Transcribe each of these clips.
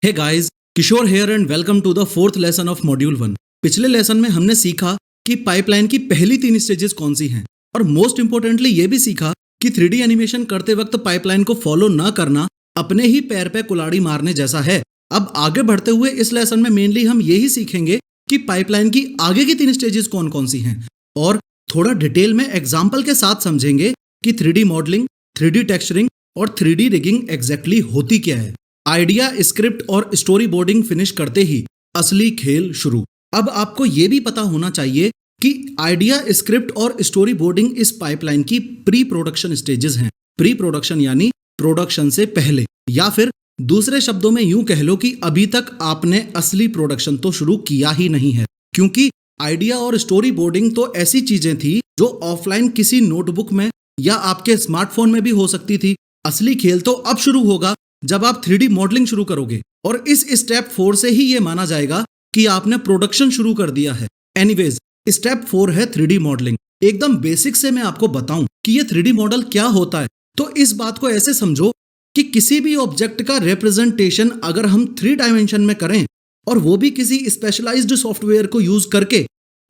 Hey guys, Kishore here and welcome to the fourth lesson of module 1। पिछले lesson में हमने सीखा कि पाइपलाइन की पहली 3 स्टेजेस कौन सी हैं और मोस्ट इंपोर्टेंटली ये भी सीखा कि 3D एनिमेशन करते वक्त पाइपलाइन को फॉलो ना करना अपने ही पैर पे कुल्हाड़ी मारने जैसा है। अब आगे बढ़ते हुए इस लेसन में मेनली हम यही सीखेंगे कि पाइपलाइन की आगे की 3 स्टेजेस कौन कौन सी हैं और थोड़ा डिटेल में एग्जाम्पल के साथ समझेंगे कि 3D मॉडलिंग, 3D टेक्सचरिंग और 3D रिगिंग एग्जैक्टली होती क्या है। आइडिया, स्क्रिप्ट और स्टोरी बोर्डिंग फिनिश करते ही असली खेल शुरू। अब आपको यह भी पता होना चाहिए कि आइडिया, स्क्रिप्ट और स्टोरी बोर्डिंग इस पाइपलाइन की प्री प्रोडक्शन स्टेजेस हैं। प्री प्रोडक्शन यानी प्रोडक्शन से पहले, या फिर दूसरे शब्दों में यूं कह लो कि अभी तक आपने असली प्रोडक्शन तो शुरू किया ही नहीं है, क्योंकि आइडिया और स्टोरी बोर्डिंग तो ऐसी चीजें थी जो ऑफलाइन किसी नोटबुक में या आपके स्मार्टफोन में भी हो सकती थी। असली खेल तो अब शुरू होगा जब आप 3D मॉडलिंग शुरू करोगे और इस स्टेप 4 से ही ये माना जाएगा कि आपने प्रोडक्शन शुरू कर दिया है। एनीवेज, स्टेप 4 है 3D मॉडलिंग। एकदम बेसिक से मैं आपको बताऊं कि ये 3D मॉडल क्या होता है, तो इस बात को ऐसे समझो कि किसी भी ऑब्जेक्ट का रिप्रेजेंटेशन अगर हम 3 डायमेंशन में करें और वो भी किसी स्पेशलाइज्ड सॉफ्टवेयर को यूज करके,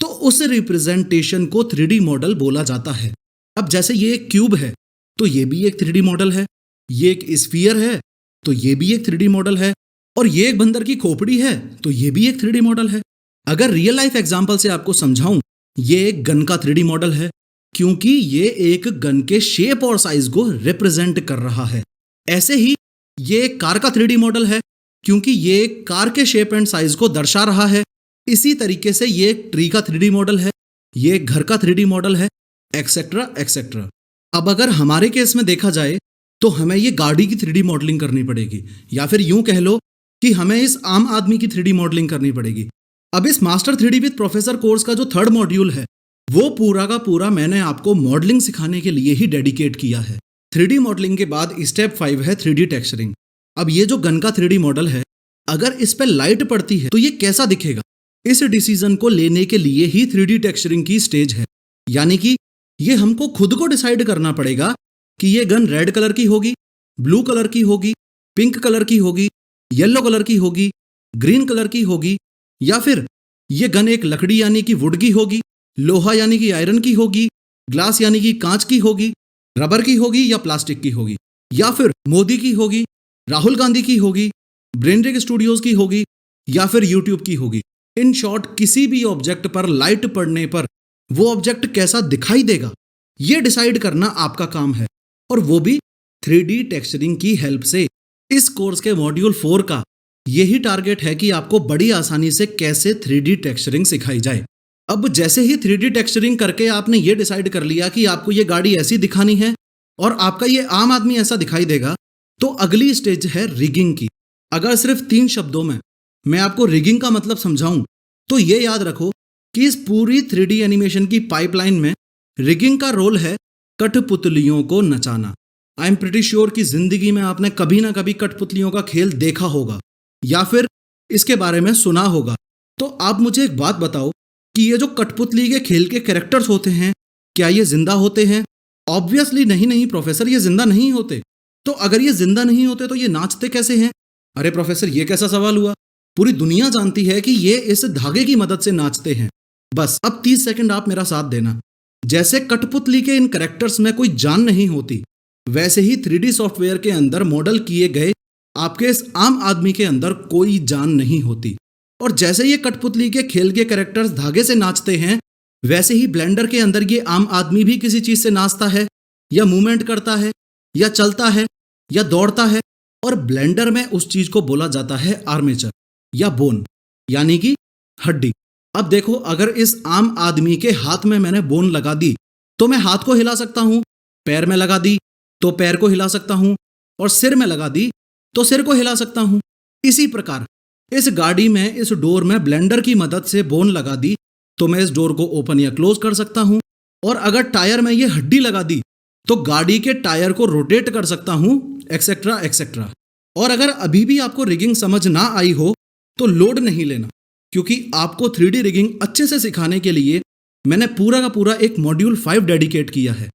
तो उस रिप्रेजेंटेशन को 3D मॉडल बोला जाता है। अब जैसे ये एक क्यूब है तो ये भी एक 3D मॉडल है, ये एक स्फीयर है तो ये भी एक 3D मॉडल है, और ये एक बंदर की खोपड़ी है तो ये भी एक 3D मॉडल है। अगर रियल लाइफ एग्जांपल से आपको समझाऊं, ये एक गन का 3D मॉडल है क्योंकि ये एक गन के शेप और साइज को रिप्रेजेंट कर रहा है। ऐसे ही ये एक कार का 3D मॉडल है क्योंकि ये एक कार के शेप एंड साइज को दर्शा रहा है। इसी तरीके से ये एक ट्री का 3D मॉडल है, ये एक घर का 3D मॉडल है, एक्सेट्रा एक्सेट्रा। अब अगर हमारे केस में देखा जाए तो हमें ये गाड़ी की 3D मॉडलिंग करनी पड़ेगी, या फिर यूं कह लो कि हमें इस आम आदमी की 3D मॉडलिंग करनी पड़ेगी। अब इस master 3D with professor course का जो 3rd मॉड्यूल है वो पूरा का पूरा मैंने आपको मॉडलिंग सिखाने के लिए ही डेडिकेट किया है। 3D मॉडलिंग के बाद स्टेप 5 है 3D टेक्सचरिंग। अब ये जो गन का 3D मॉडल है, अगर इस पर लाइट पड़ती है तो ये कैसा दिखेगा, इस डिसीजन को लेने के लिए ही 3D टेक्सचरिंग की स्टेज है। यानी कि ये हमको खुद को डिसाइड करना पड़ेगा कि ये गन रेड कलर की होगी, ब्लू कलर की होगी, पिंक कलर की होगी, येलो कलर की होगी, ग्रीन कलर की होगी, या फिर ये गन एक लकड़ी यानी कि वुड की होगी, लोहा यानी कि आयरन की होगी, ग्लास यानी कि कांच की होगी, रबर की होगी या प्लास्टिक की होगी, या फिर मोदी की होगी, राहुल गांधी की होगी, ब्रेनरिग स्टूडियोज की होगी, या फिर यूट्यूब की होगी। इन शॉर्ट, किसी भी ऑब्जेक्ट पर लाइट पड़ने पर वो ऑब्जेक्ट कैसा दिखाई देगा, ये डिसाइड करना आपका काम है, और वो भी 3D टेक्सचरिंग की हेल्प से। इस कोर्स के मॉड्यूल 4 का यही टारगेट है कि आपको बड़ी आसानी से कैसे 3D टेक्सचरिंग सिखाई जाए। अब जैसे ही 3D टेक्सचरिंग करके आपने ये डिसाइड कर लिया कि आपको ये गाड़ी ऐसी दिखानी है और आपका ये आम आदमी ऐसा दिखाई देगा, तो अगली स्टेज है रिगिंग की। अगर सिर्फ 3 शब्दों में मैं आपको रिगिंग का मतलब समझाऊं तो ये याद रखो कि इस पूरी 3D एनिमेशन की पाइपलाइन में रिगिंग का रोल है कठपुतलियों को नचाना। आई एम प्रिटी श्योर कि जिंदगी में आपने कभी ना कभी कठपुतलियों का खेल देखा होगा या फिर इसके बारे में सुना होगा। तो आप मुझे एक बात बताओ कि ये जो कठपुतली के खेल के कैरेक्टर्स होते हैं, क्या ये जिंदा होते हैं? ऑब्वियसली नहीं प्रोफेसर, ये जिंदा नहीं होते। तो अगर ये जिंदा नहीं होते तो ये नाचते कैसे हैं? अरे प्रोफेसर, ये कैसा सवाल हुआ? पूरी दुनिया जानती है कि ये इस धागे की मदद से नाचते हैं। बस अब 30 सेकंड आप मेरा साथ देना। जैसे कठपुतली के इन कैरेक्टर्स में कोई जान नहीं होती, वैसे ही 3D सॉफ्टवेयर के अंदर मॉडल किए गए आपके इस आम आदमी के अंदर कोई जान नहीं होती। और जैसे ये कठपुतली के खेल के कैरेक्टर्स धागे से नाचते हैं, वैसे ही ब्लेंडर के अंदर ये आम आदमी भी किसी चीज से नाचता है या मूवमेंट करता है या चलता है या दौड़ता है, और ब्लेंडर में उस चीज को बोला जाता है आर्मेचर या बोन, यानी कि हड्डी। अब देखो, अगर इस आम आदमी के हाथ में मैंने बोन लगा दी तो मैं हाथ को हिला सकता हूं, पैर में लगा दी तो पैर को हिला सकता हूं, और सिर में लगा दी तो सिर को हिला सकता हूं। इसी प्रकार इस गाड़ी में, इस डोर में ब्लेंडर की मदद से बोन लगा दी तो मैं इस डोर को ओपन या क्लोज कर सकता हूं, और अगर टायर में ये हड्डी लगा दी तो गाड़ी के टायर को रोटेट कर सकता हूं, एक्सेट्रा एक्सेट्रा। और अगर अभी भी आपको रिगिंग समझ ना आई हो तो लोड नहीं लेना, क्योंकि आपको 3D रिगिंग अच्छे से सिखाने के लिए मैंने पूरा का पूरा एक मॉड्यूल 5 डेडिकेट किया है।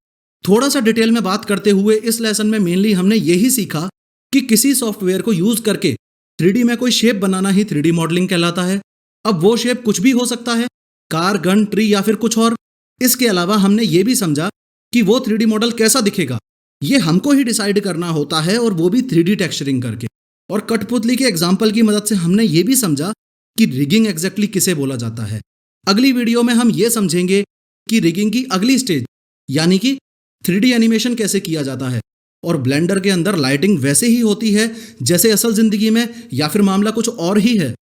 थोड़ा सा डिटेल में बात करते हुए इस लेसन में मेनली हमने यही सीखा कि किसी सॉफ्टवेयर को यूज करके 3D में कोई शेप बनाना ही 3D मॉडलिंग कहलाता है। अब वो शेप कुछ भी हो सकता है, कार, गन, ट्री या फिर कुछ और। इसके अलावा हमने ये भी समझा कि वो 3D मॉडल कैसा दिखेगा, ये हमको ही डिसाइड करना होता है, और वो भी 3D टेक्सचरिंग करके। और कठपुतली के एग्जाम्पल की मदद से हमने ये भी समझा कि रिगिंग एग्जैक्टली किसे बोला जाता है। अगली वीडियो में हम ये समझेंगे कि रिगिंग की अगली स्टेज यानी कि 3D एनिमेशन कैसे किया जाता है, और ब्लेंडर के अंदर लाइटिंग वैसे ही होती है जैसे असल जिंदगी में, या फिर मामला कुछ और ही है।